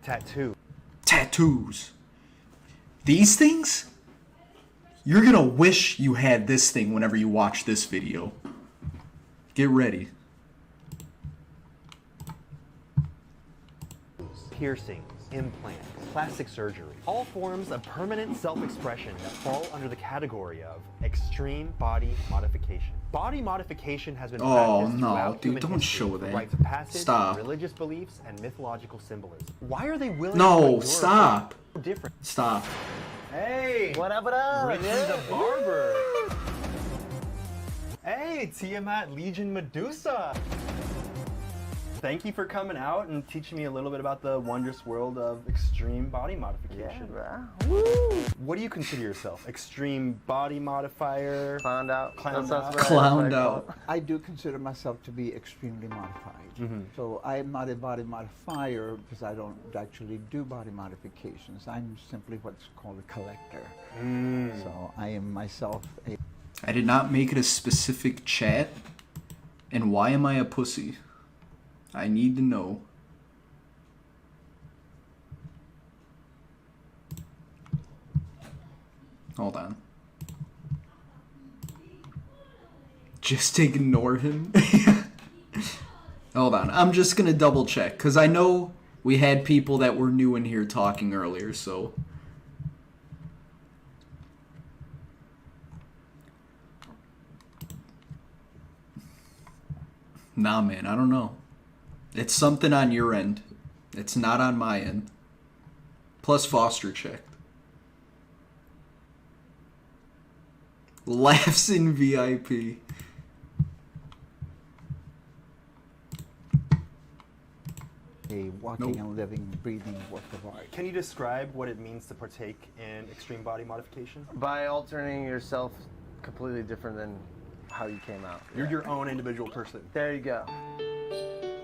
Tattoo. Tattoos. These things? You're gonna wish you had this thing whenever you watch this video. Get ready. Piercings, implants, plastic surgery, all forms of permanent self-expression that fall under the category of extreme body modification. Body modification has been practiced throughout human don't history show for that. rites of passage, Stop. religious beliefs, and mythological symbolism. Why are they willing to No, ignore stop. different? Stop. Hey! What up? Richie the Barber! Hey, Tiamat Legion Medusa! Thank you for coming out and teaching me a little bit about the wondrous world of extreme body modification. Yeah, bro. Woo! What do you consider yourself? Extreme body modifier? Clowned out. Clowned That's out. what I Clowned call out. it. I do consider myself to be extremely modified. So I am not a body modifier because I don't actually do body modifications. I'm simply what's called a collector. So I am myself a... I did not make it a specific chat. And why am I a pussy? I need to know. Hold on. Just ignore him? Hold on. I'm just gonna double check, because I know we had people that were new in here talking earlier, so... Nah, man, I don't know. It's something on your end. It's not on my end. Plus Foster checked. Laughs in VIP. a walking and living, breathing work of art. Can you describe what it means to partake in extreme body modification? By altering yourself completely different than how you came out. You're your own individual person. There you go.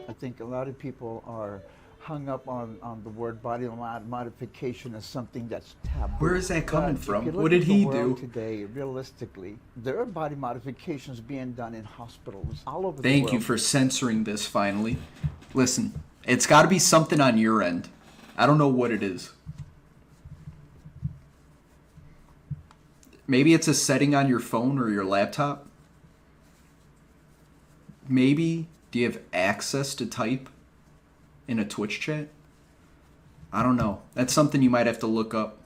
I think a lot of people are hung up on the word body modification as something that's taboo. Where is that coming But if from? you look What did at the he world do? Today, realistically, there are body modifications being done in hospitals all over the Thank world. you for censoring this finally. Listen, it's got to be something on your end. I don't know what it is. Maybe it's a setting on your phone or your laptop. Maybe do you have access to type in a Twitch chat? I don't know. That's something you might have to look up.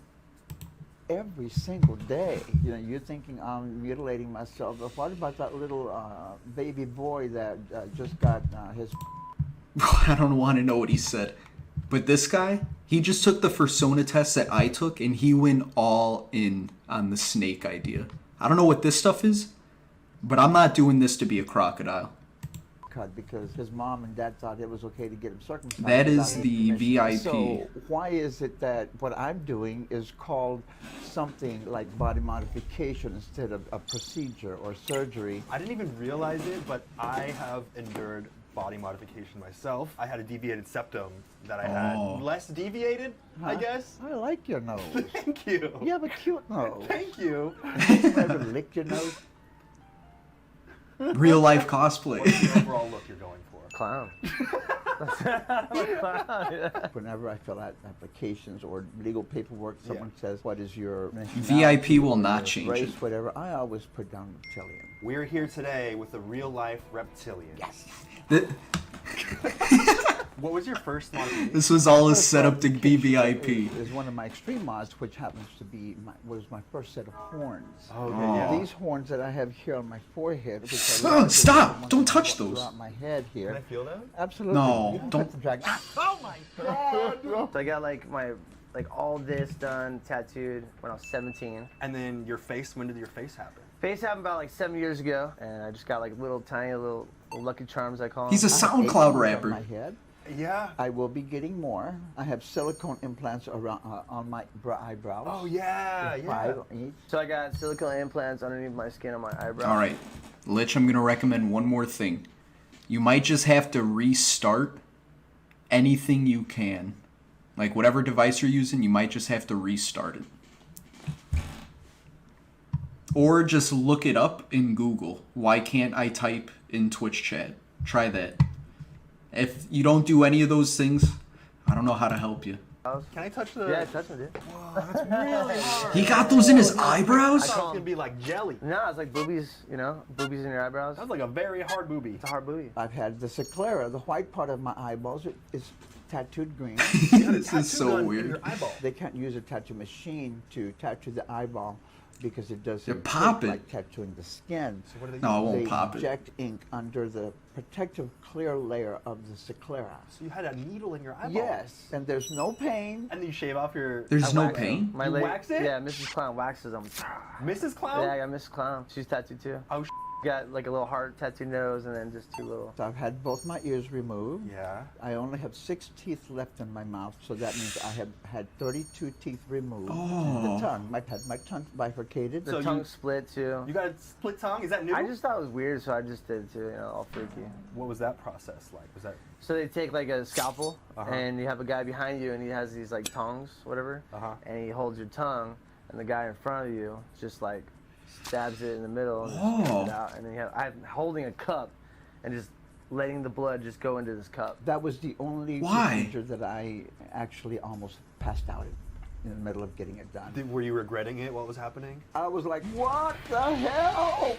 Every single day, you know, you're thinking I'm mutilating myself. But what about that little baby boy that just got his... I don't want to know what he said. But this guy, he just took the fursona test that I took, and he went all in on the snake idea. I don't know what this stuff is, but I'm not doing this to be a crocodile. cut because his mom and dad thought it was okay to get him circumcised. That without is his the permission. VIP. So why is it that what I'm doing is called something like body modification instead of a procedure or surgery? I didn't even realize it, but I have endured body modification myself. I had a deviated septum that I had. Less deviated, I guess. I like your nose. Thank you. You have a cute nose. Thank you. Have you ever licked your nose? Real life cosplay. What's the overall look you're going for? Clown. Whenever I fill out applications or legal paperwork, someone says, what is your VIP will not your change race, it. whatever, I always put down reptilian. We're here today with a real life reptilian. Yes. What was your first modification? This was all a setup to be VIP. Is one of my extreme mods, which happens to be was my first set of horns. Okay, yeah. These horns that I have here on my forehead. Which Stop! Don't touch those. Throughout my head here. Can I feel that? Absolutely. No, You can don't- touch the dragon. Oh my God! So I got like all this done, tattooed when I was 17. And then your face, when did your face happen? Face happened about like 7 years ago, and I just got like little tiny little Lucky Charms, I call them. He's a I have 8 SoundCloud horns on rapper. my head. Yeah. I will be getting more. I have silicone implants around on my eyebrows. Oh, yeah, yeah. 5 each. So I got silicone implants underneath my skin on my eyebrow. All right, Lich, I'm going to recommend one more thing. You might just have to restart anything you can. Like whatever device you're using, you might just have to restart it. Or just look it up in Google. Why can't I type in Twitch chat? Try that. If you don't do any of those things, I don't know how to help you. Can I touch the? Yeah, touch me, dude. That's really hard. He got those in his I eyebrows? thought it was gonna be like jelly. No, it's like boobies, you know, boobies in your eyebrows. That's like a very hard booby. It's a hard booby. I've had the sclera, the white part of my eyeballs is tattooed green. This is so Your weird. eyeball. They can't use a tattoo machine to tattoo the eyeball because it doesn't You pop look it. like tattooing the skin. So what do they No, I do? won't They pop it. inject ink under the protective clear layer of the sclera. So you had a needle in your eyeball. Yes, and there's no pain. And then you shave off your. There's I no wax them. pain? My You lady, wax it? Yeah, Mrs. Clown waxes them. Mrs. Clown. Yeah, I got Mrs. Clown. She's tattooed too. Oh. Got like a little heart tattooed nose and then just two little. So I've had both my ears removed. Yeah. I only have 6 teeth left in my mouth, so that means I have had 32 teeth removed. Oh. The tongue, I had my tongue bifurcated. The So tongue you- split too. You got a split tongue? Is that new? I just thought it was weird, so I just did it too. You know, all freaky. What was that process like? Was that? So they take like a scalpel, Uh-huh. and you have a guy behind you, and he has these like tongs, whatever, Uh-huh. and he holds your tongue, and the guy in front of you just like stabs it in the middle and Oh. just it out, and then I'm holding a cup, and just letting the blood just go into this cup. That was the only Why? procedure that I actually almost passed out in the middle of getting it done. Were you regretting it? What was happening? I was like, what the hell?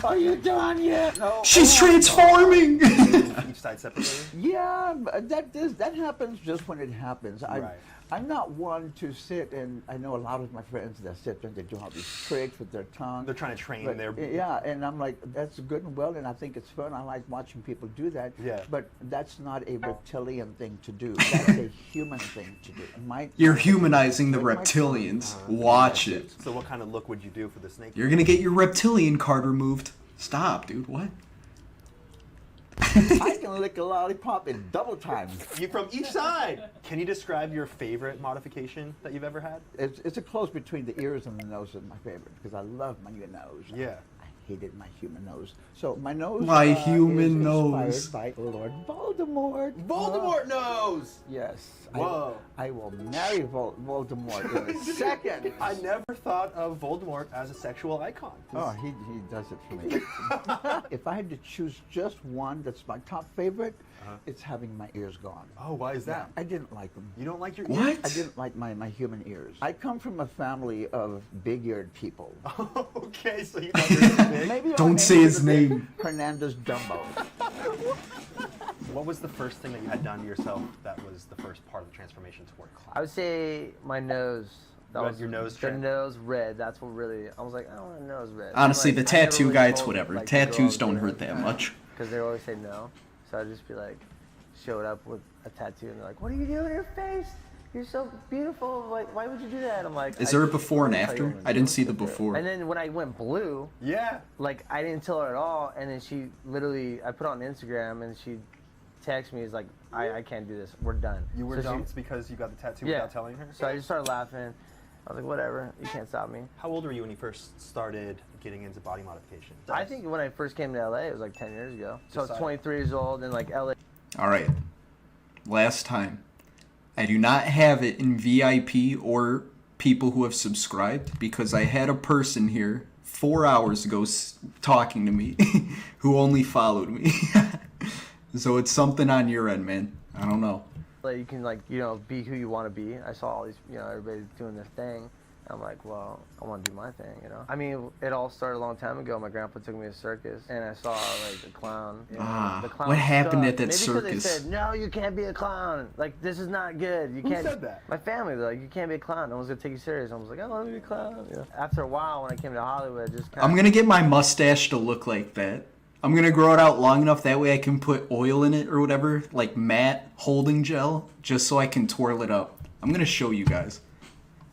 Are you done yet? No. She's transforming! Each side separately. Yeah, but that happens just when it happens. Right. I'm not one to sit and I know a lot of my friends that sit and they do all these tricks with their tongue. They're trying to train But, their. yeah, and I'm like, that's good and well, and I think it's fun. I like watching people do that. Yeah. But that's not a reptilian thing to do. That's a human thing to do. You're humanizing the reptilians. Watch it. So what kind of look would you do for the snake? You're gonna get your reptilian card removed. Stop, dude. What? I can lick a lollipop in double time. You from each side. Can you describe your favorite modification that you've ever had? It's a close between the ears and the nose is my favorite because I love my nose. Yeah. I hated my human nose. So my nose. My is human nose. inspired by Lord Voldemort. Voldemort knows. Yes. Whoa. I will marry Voldemort in a second. I never thought of Voldemort as a sexual icon. Oh, he does it for me. If I had to choose just one that's my top favorite, it's having my ears gone. Oh, why is that? I didn't like them. You don't like your What? ears? I didn't like my human ears. I come from a family of big-eared people. Okay, so you thought you were big. Maybe our Don't name say was his a bit name. Hernandez Dumbo. What was the first thing that you had done to yourself that was the first part of the transformation toward clown? I would say my nose. That You had was your nose the trimmed? nose red. That's what really. I was like, I don't want a nose red. Honestly, Like, the I never tattoo really guy, it's told, whatever. like, the Tattoos girls don't do hurt it, that much. Because they always say no. So I'd just be like, showed up with a tattoo, and they're like, "What are you doing to your face? You're so beautiful. Like, why would you do that?" I'm like, Is there a before and I'll tell you after? when I didn't do see it. the before. And then when I went blue, Yeah. like I didn't tell her at all, and then she literally, I put it on Instagram, and she texted me, is like, I can't do this. We're done. You were So she- dumped because you got the tattoo Yeah. without telling her? So I just started laughing. I was like, whatever, you can't stop me. How old were you when you first started getting into body modification? I think when I first came to LA, it was like 10 years ago. So I was Decide. 23 years old, and like LA. All right. Last time. I do not have it in VIP or people who have subscribed because I had a person here 4 hours ago talking to me who only followed me. So it's something on your end, man. I don't know. Like you can like, you know, be who you want to be. I saw all these, you know, everybody doing their thing. I'm like, well, I want to do my thing, you know. I mean, it all started a long time ago. My grandpa took me to a circus, and I saw like the clown. You know, Ah, the clown what happened at sucked. that Maybe 'cause circus? They said, no, you can't be a clown. Like this is not good. You can't. said that? My family. They're like, you can't be a clown. No one's gonna take you serious. I was like, I want to be a clown. You know? After a while, when I came to Hollywood, I just kind I'm going to get my mustache to look like that. I'm going to grow it out long enough that way I can put oil in it or whatever, like matte holding gel, just so I can twirl it up. I'm going to show you guys.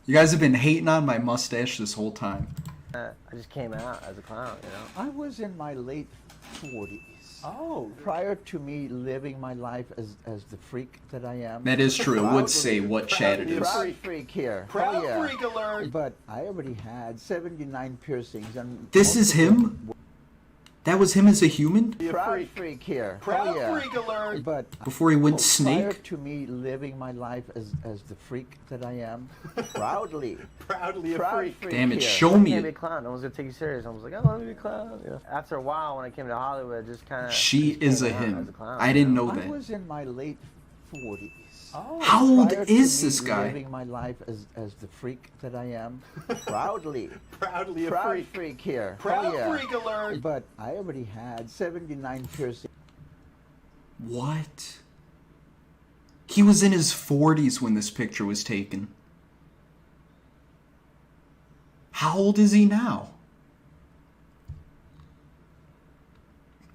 You guys have been hating on my mustache this whole time. I just came out as a clown. You know. I was in my late 40s. Oh. Prior to me living my life as the freak that I am. That is true. It would say what chat it is. Proud freak here. Proud Oh, yeah. freak alert. But I already had 79 piercings. And This most is of them him? That was him as a human? Proud freak here. Proud Oh, yeah. freak alert. But Before he went prior snake? to me living my life as the freak that I am, proudly. Proudly a Proud freak. freak Damn it, here. show I me can't be a it. clown. No one's gonna take you serious. I was like, I want to be a clown. You know? After a while, when I came to Hollywood, just kind of. She is a him. I didn't know I that. was in my late 40s. Oh. How old Prior to is me this guy? living my life as the freak that I am, proudly. Proudly a Proud freak. freak here. Proud Oh, yeah. freak alert. But I already had 79 piercings. What? He was in his 40s when this picture was taken. How old is he now?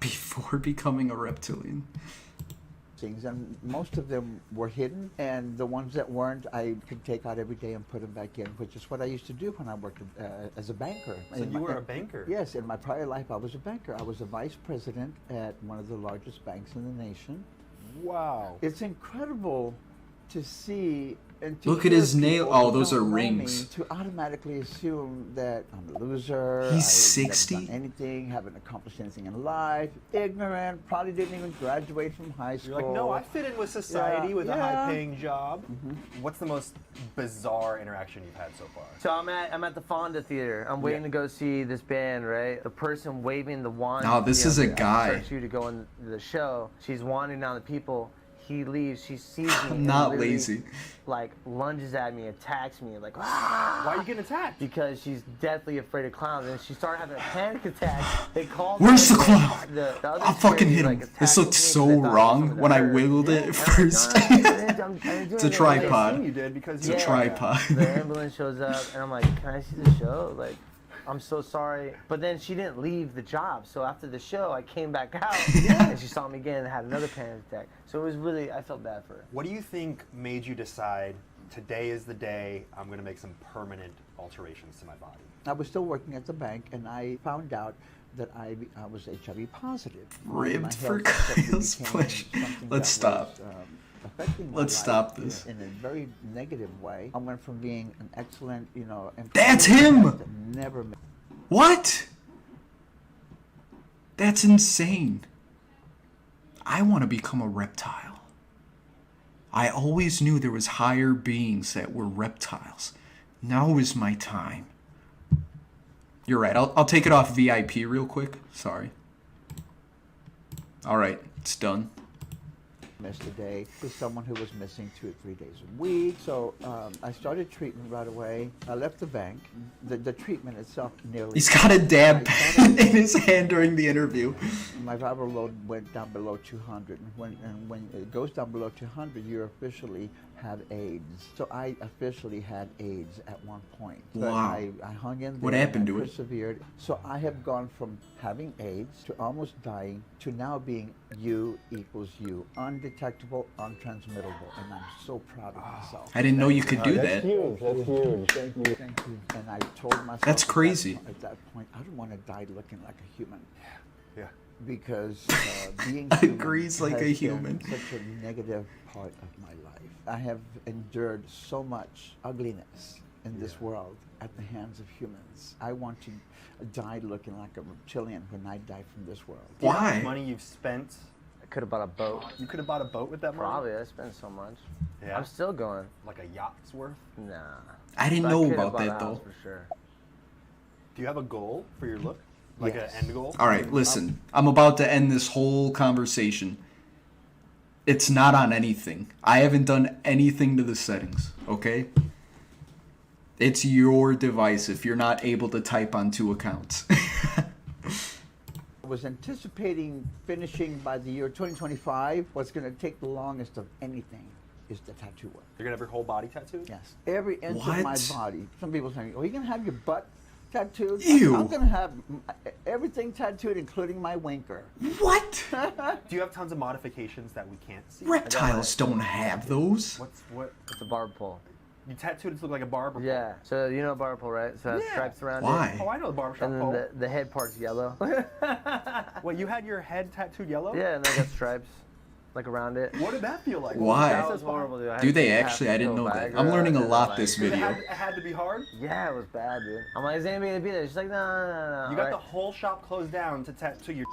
Before becoming a reptilian. And most of them were hidden, and the ones that weren't, I could take out every day and put them back in, which is what I used to do when I worked as a banker. So you were a banker? Yes, in my prior life, I was a banker. I was a vice president at one of the largest banks in the nation. Wow. It's incredible to see and to Look at hear his nail. people Oh, who those don't are know me rings. To automatically assume that I'm a loser. He's I've 60? never done anything, haven't accomplished anything in life, ignorant, probably didn't even graduate from high school. You're like, no, I fit in with society with a yeah. high-paying job. What's the most bizarre interaction you've had so far? So I'm at the Fonda Theater. I'm waiting to go see this band, right? The person waving the wand. Oh, this is a guy. Starts you to go in the show. She's wandering down the people. He leaves. She sees me. I'm and not literally, lazy. Like lunges at me, attacks me, like ah! Why are you getting attacked? Because she's deathly afraid of clowns, and she started having a panic attack. They called. Where's me, the clown? The other I'll fucking security, hit him. like, This attacked looked me so 'cause they thought wrong something when I hurt. wiggled it And at I'm like, first. "No, I didn't do anything. It's a I tripod. I assume you did because It's a you tripod. The ambulance shows up, and I'm like, "Can I see the show?" Like, I'm so sorry. But then she didn't leave the job. So after the show, I came back out, and she saw me again and had another panic attack. So it was really, I felt bad for her. What do you think made you decide today is the day I'm going to make some permanent alterations to my body? I was still working at the bank, and I found out that I was HIV positive. Ribbed My for health suddenly Kyle's became pleasure. something Let's that was, stop. affecting my Let's life stop this. in a very negative way. I went from being an excellent, employee That's him! to never. What? That's insane. I want to become a reptile. I always knew there was higher beings that were reptiles. Now is my time. You're right. I'll take it off VIP real quick. Sorry. All right, it's done. Missed a day with someone who was missing 2 or 3 days a week. So I started treatment right away. I left the bank. The treatment itself nearly. He's got a dab pen in his hand during the interview. My viral load went down below 200, and when it goes down below 200, you officially have AIDS. So I officially had AIDS at one point. But Wow. I hung in there. What happened and I to it? persevered. So I have gone from having AIDS to almost dying to now being U equals U, undetectable, untransmittable, and I'm so proud of myself. I didn't know you could do that. Huge. That's huge. Thank you. And I told myself That's crazy. At that point, I don't want to die looking like a human. Yeah. Because being I human agree, it's like has a been human. such a negative part of my life. I have endured so much ugliness in this world at the hands of humans. I want to die looking like a reptilian when I die from this world. Do you know how Why? much money you've spent? I could have bought a boat. You could have bought a boat with that money? Probably. I spent so much. Yeah. I'm still going. Like a yacht's worth? Nah. I didn't But know could've about bought a that house though. For sure. Do you have a goal for your look? Like Yes. an end goal? All right, listen. I'm about to end this whole conversation. It's not on anything. I haven't done anything to the settings, okay? It's your device if you're not able to type on 2 accounts. I was anticipating finishing by the year 2025. What's going to take the longest of anything is the tattoo work. You're going to have your whole body tattooed? Yes. Every inch of my What? body. Some people say, "Oh, you're going to have your butt tattooed?" Ew. I'm going to have everything tattooed, including my winker. What? Do you have tons of modifications that we can't see? Reptiles don't have those. What? It's a barb pole. You tattooed it to look like a barber pole. Yeah. So you know a barber pole, right? So it has Yeah. stripes around Why? Oh, I know the barbershop it. And pole. then the head part's yellow. What, you had your head tattooed yellow? Yeah, and I got stripes. like around it. What did that feel like? Why? That was horrible, dude. Do they actually? I didn't know that. I'm learning a lot this video. It had to be hard? Yeah, it was bad, dude. I'm like, is anybody gonna be there? She's like, no. You got the whole shop closed down to tattoo your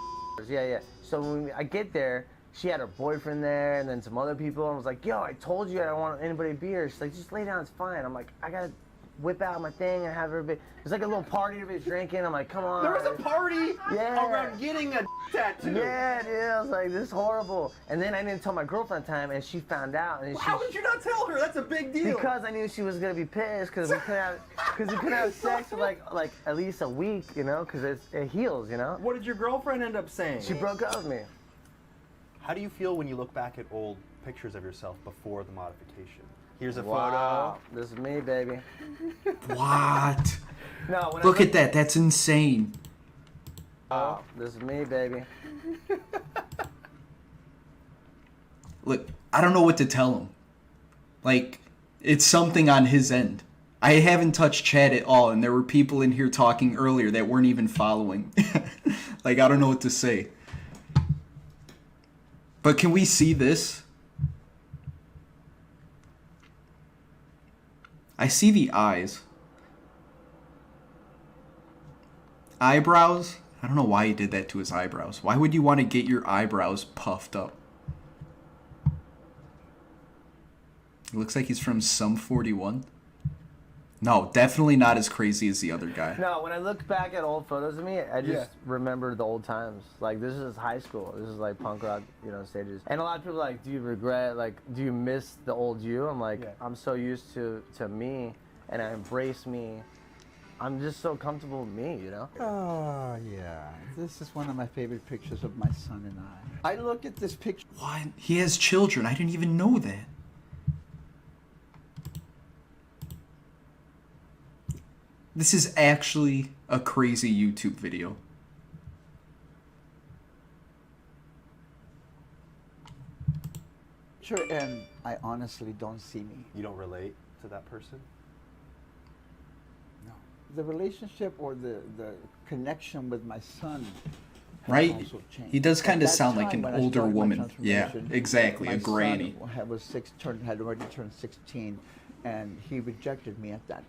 Yeah. So when I get there, she had her boyfriend there and then some other people. And I was like, yo, I told you I don't want anybody to be here. She's like, just lay down, it's fine. I'm like, I gotta whip out my thing and have everybody. It's like a little party, everybody's drinking. I'm like, come on. There was a party Yeah. around getting a tattoo. Yeah, dude. I was like, this is horrible. And then I didn't tell my girlfriend time, and she found out. And How did you not tell her? That's a big deal. Because I knew she was gonna be pissed because we couldn't have sex for like at least a week, you know, because it heals, you know. What did your girlfriend end up saying? She broke up with me. How do you feel when you look back at old pictures of yourself before the modification? Here's a Wow, this is me, baby. What? No, when Look at that. That's insane. Wow, this is me, baby. Look, I don't know what to tell him. Like, it's something on his end. I haven't touched chat at all, and there were people in here talking earlier that weren't even following. Like, I don't know what to say. But can we see this? I see the eyes. Eyebrows? I don't know why he did that to his eyebrows. Why would you want to get your eyebrows puffed up? It looks like he's from Sum 41. No, definitely not as crazy as the other guy. No, when I look back at old photos of me, I just remember the old times. Like, this is high school. This is like punk rock, you know, stages. And a lot of people are like, do you regret, like, do you miss the old you? I'm like, I'm so used to me, and I embrace me. I'm just so comfortable with me, you know? Oh, yeah. This is one of my favorite pictures of my son and I. I look at this picture. What? He has children. I didn't even know that. This is actually a crazy YouTube video. And I honestly don't see me. You don't relate to that person? No. The relationship or the connection with my son has Right? also changed. He does kind At of that sound like time an when I older started my woman. Yeah, transformation, exactly, my a granny. son had already turned 16, and he rejected me at that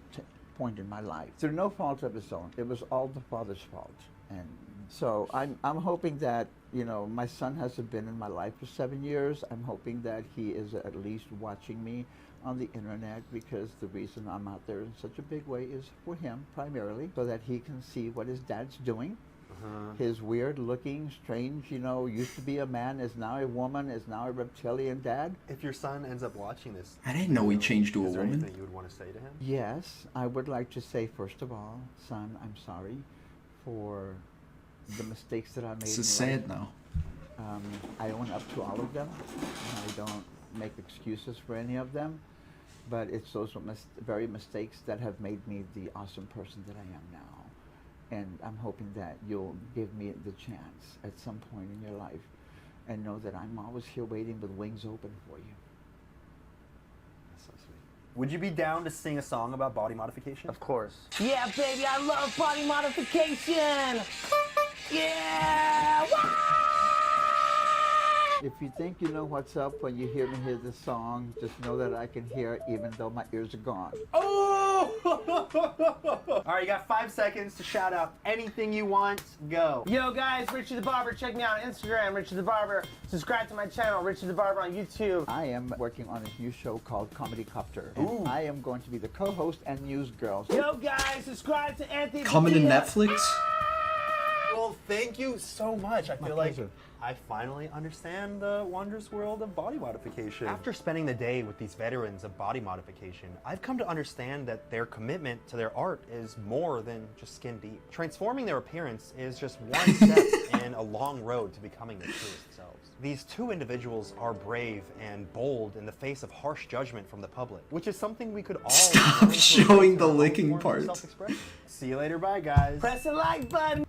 point in my life. Through no fault of his own. It was all the father's fault. And so I'm hoping that, you know, my son hasn't been in my life for 7 years. I'm hoping that he is at least watching me on the internet, because the reason I'm out there in such a big way is for him primarily, so that he can see what his dad's doing. His weird looking, strange, you know, used to be a man, is now a woman, is now a reptilian dad. If your son ends up watching this, I didn't know he changed to a is there woman. anything you would want to say to him? Yes, I would like to say, first of all, son, I'm sorry for the mistakes that I made. This in is sad life. now. I own up to all of them. I don't make excuses for any of them, but it's those very mistakes that have made me the awesome person that I am now. And I'm hoping that you'll give me the chance at some point in your life, and know that I'm always here waiting with wings open for you. That's so sweet. Would you be down to sing a song about body modification? Of course. Yeah, baby, I love body modification. Yeah. If you think you know what's up when you hear me hear this song, just know that I can hear it even though my ears are gone. Oh! All right, you got 5 seconds to shout out anything you want. Go. Yo, guys, Richie the Barber. Check me out on Instagram, Richie the Barber. Subscribe to my channel, Richie the Barber, on YouTube. I am working on a new show called Comedy Copter. And I am going to be the co-host and news girl. Yo, guys, subscribe to Anthony Coming to Padilla. Netflix? Well, thank you so much. I feel like pleasure. I finally understand the wondrous world of body modification. After spending the day with these veterans of body modification, I've come to understand that their commitment to their art is more than just skin deep. Transforming their appearance is just one step in a long road to becoming their truest selves. These two individuals are brave and bold in the face of harsh judgment from the public, which is something we could all Stop learn to showing embrace the in our own licking forms of part. self-expression. See you later, bye guys. Press the like button.